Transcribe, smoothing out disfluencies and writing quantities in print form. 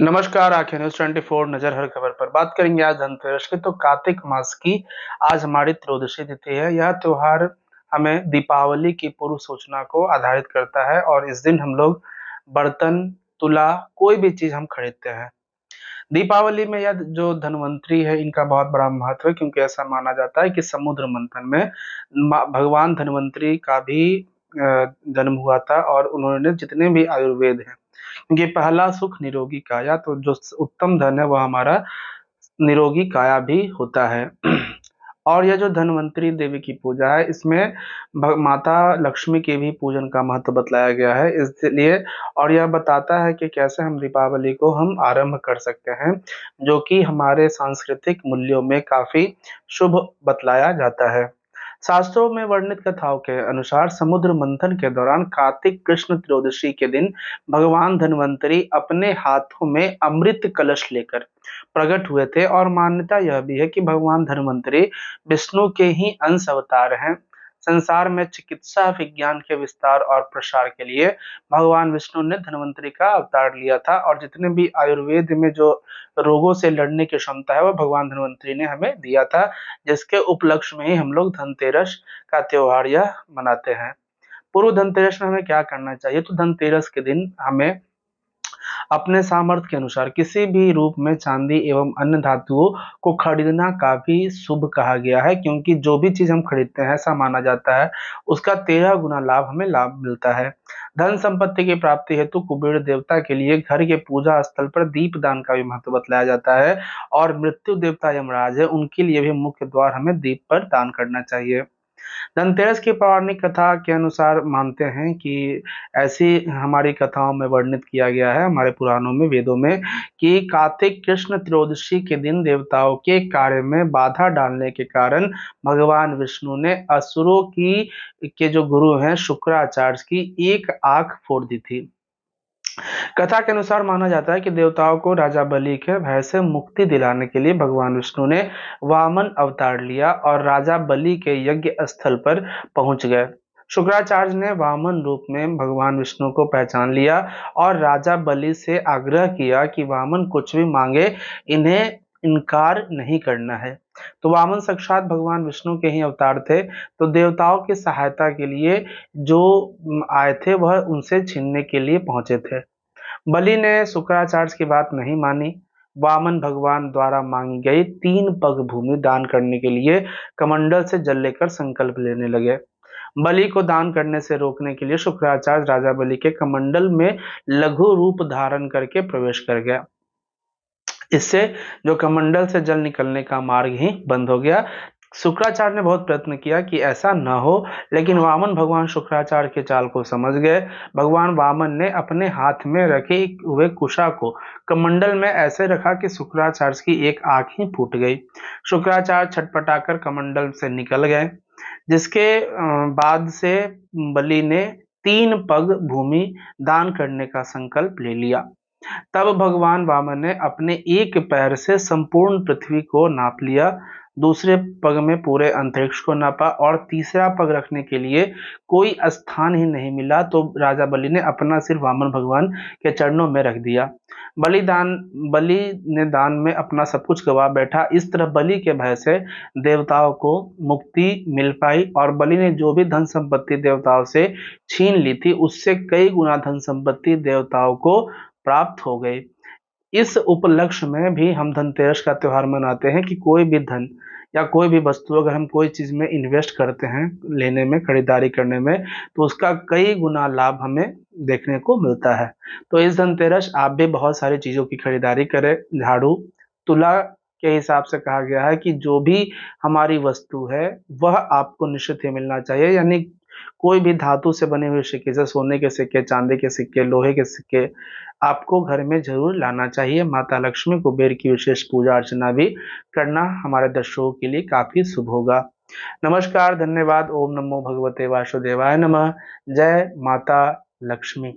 नमस्कार, आंखें न्यूज 24 नजर हर खबर पर बात करेंगे आज धनतेरस की। तो कार्तिक मास की आज हमारी त्रयोदशी तिथि है। यह त्योहार हमें दीपावली की पूर्व सूचना को आधारित करता है और इस दिन हम लोग बर्तन, तुला, कोई भी चीज हम खरीदते हैं। दीपावली में यह जो धन्वंतरी है, इनका बहुत बड़ा महत्व है, क्योंकि ऐसा माना जाता है कि समुद्र मंथन में भगवान धन्वंतरी का भी जन्म हुआ था और उन्होंने जितने भी आयुर्वेद हैं, क्योंकि पहला सुख निरोगी काया, तो जो उत्तम धन है वह हमारा निरोगी काया भी होता है। और यह जो धन्वंतरी देवी की पूजा है, इसमें माता लक्ष्मी के भी पूजन का महत्व बतलाया गया है, इसलिए। और यह बताता है कि कैसे हम दीपावली को हम आरंभ कर सकते हैं, जो कि हमारे सांस्कृतिक मूल्यों में काफी शुभ बतलाया जाता है। शास्त्रों में वर्णित कथाओं के अनुसार समुद्र मंथन के दौरान कार्तिक कृष्ण त्रयोदशी के दिन भगवान धन्वंतरी अपने हाथों में अमृत कलश लेकर प्रकट हुए थे, और मान्यता यह भी है कि भगवान धन्वंतरी विष्णु के ही अंश अवतार हैं। संसार में चिकित्सा विज्ञान के विस्तार और प्रसार के लिए भगवान विष्णु ने धन्वंतरी का अवतार लिया था, और जितने भी आयुर्वेद में जो रोगों से लड़ने की क्षमता है वह भगवान धन्वंतरी ने हमें दिया था, जिसके उपलक्ष्य में ही हम लोग धनतेरस का त्योहार यह मनाते हैं। पूर्व धनतेरस में हमें क्या करना चाहिए? तो धनतेरस के दिन हमें अपने सामर्थ्य के अनुसार किसी भी रूप में चांदी एवं अन्य धातुओं को खरीदना काफी शुभ कहा गया है, क्योंकि जो भी चीज हम खरीदते हैं ऐसा माना जाता है उसका 13 गुना लाभ हमें लाभ मिलता है। धन संपत्ति की प्राप्ति हेतु कुबेर देवता के लिए घर के पूजा स्थल पर दीप दान का भी महत्व बतलाया जाता है, और मृत्यु देवता यमराज है, उनके लिए भी मुख्य द्वार हमें दीप पर दान करना चाहिए। धनतेरस की पौराणिक कथा के अनुसार मानते हैं कि ऐसी हमारी कथाओं में वर्णित किया गया है, हमारे पुराणों में, वेदों में, कि कार्तिक कृष्ण त्रयोदशी के दिन देवताओं के कार्य में बाधा डालने के कारण भगवान विष्णु ने असुरों की के जो गुरु हैं शुक्राचार्य की एक आंख फोड़ दी थी। कथा के अनुसार माना जाता है कि देवताओं को राजा बलि के भय से मुक्ति दिलाने के लिए भगवान विष्णु ने वामन अवतार लिया और राजा बलि के यज्ञ स्थल पर पहुंच गए। शुक्राचार्य ने वामन रूप में भगवान विष्णु को पहचान लिया और राजा बलि से आग्रह किया कि वामन कुछ भी मांगे, इन्हें इनकार नहीं करना है। तो वामन साक्षात भगवान विष्णु के ही अवतार थे, तो देवताओं की सहायता के लिए जो आए थे वह उनसे छीनने के लिए पहुंचे थे। बलि ने शुक्राचार्य की बात नहीं मानी। वामन भगवान द्वारा मांगी गई 3 पग भूमि दान करने के लिए कमंडल से जल लेकर संकल्प लेने लगे। बलि को दान करने से रोकने के लिए शुक्राचार्य राजा बलि के कमंडल में लघु रूप धारण करके प्रवेश कर गया। इससे जो कमंडल से जल निकलने का मार्ग ही बंद हो गया। शुक्राचार्य ने बहुत प्रयत्न किया कि ऐसा न हो, लेकिन वामन भगवान शुक्राचार्य के चाल को समझ गए। भगवान वामन ने अपने हाथ में रखे हुए कुशा को कमंडल में ऐसे रखा कि शुक्राचार्य की एक आंख ही फूट गई। शुक्राचार्य छटपटाकर कमंडल से निकल गए, जिसके बाद से बलि ने 3 पग भूमि दान करने का संकल्प ले लिया। तब भगवान वामन ने अपने एक पैर से संपूर्ण पृथ्वी को नाप लिया, दूसरे पग में पूरे अंतरिक्ष को नापा, और तीसरा पग रखने के लिए कोई स्थान ही नहीं मिला, तो राजा बलि ने अपना सिर वामन भगवान के चरणों में रख दिया। बलि ने दान में अपना सब कुछ गवा बैठा। इस तरह बलि के भय से देवताओं को मुक्ति मिल पाई, और बलि ने जो भी धन संपत्ति देवताओं से छीन ली थी उससे कई गुना धन संपत्ति देवताओं को प्राप्त हो गई। इस उपलक्ष्य में भी हम धनतेरस का त्योहार मनाते हैं कि कोई भी धन या कोई भी वस्तु अगर हम कोई चीज में इन्वेस्ट करते हैं, लेने में, खरीदारी करने में, तो उसका कई गुना लाभ हमें देखने को मिलता है। तो इस धनतेरस आप भी बहुत सारी चीजों की खरीदारी करें। झाड़ू, तुला के हिसाब से कहा गया है कि जो भी हमारी वस्तु है वह आपको निश्चित ही मिलना चाहिए, यानी कोई भी धातु से बने हुए सिक्के, जैसे सोने के सिक्के, चांदी के सिक्के, लोहे के सिक्के, आपको घर में जरूर लाना चाहिए। माता लक्ष्मी कुबेर की विशेष पूजा अर्चना भी करना हमारे दर्शकों के लिए काफी शुभ होगा। नमस्कार, धन्यवाद। ओम नमो भगवते वासुदेवाय नमः। जय माता लक्ष्मी।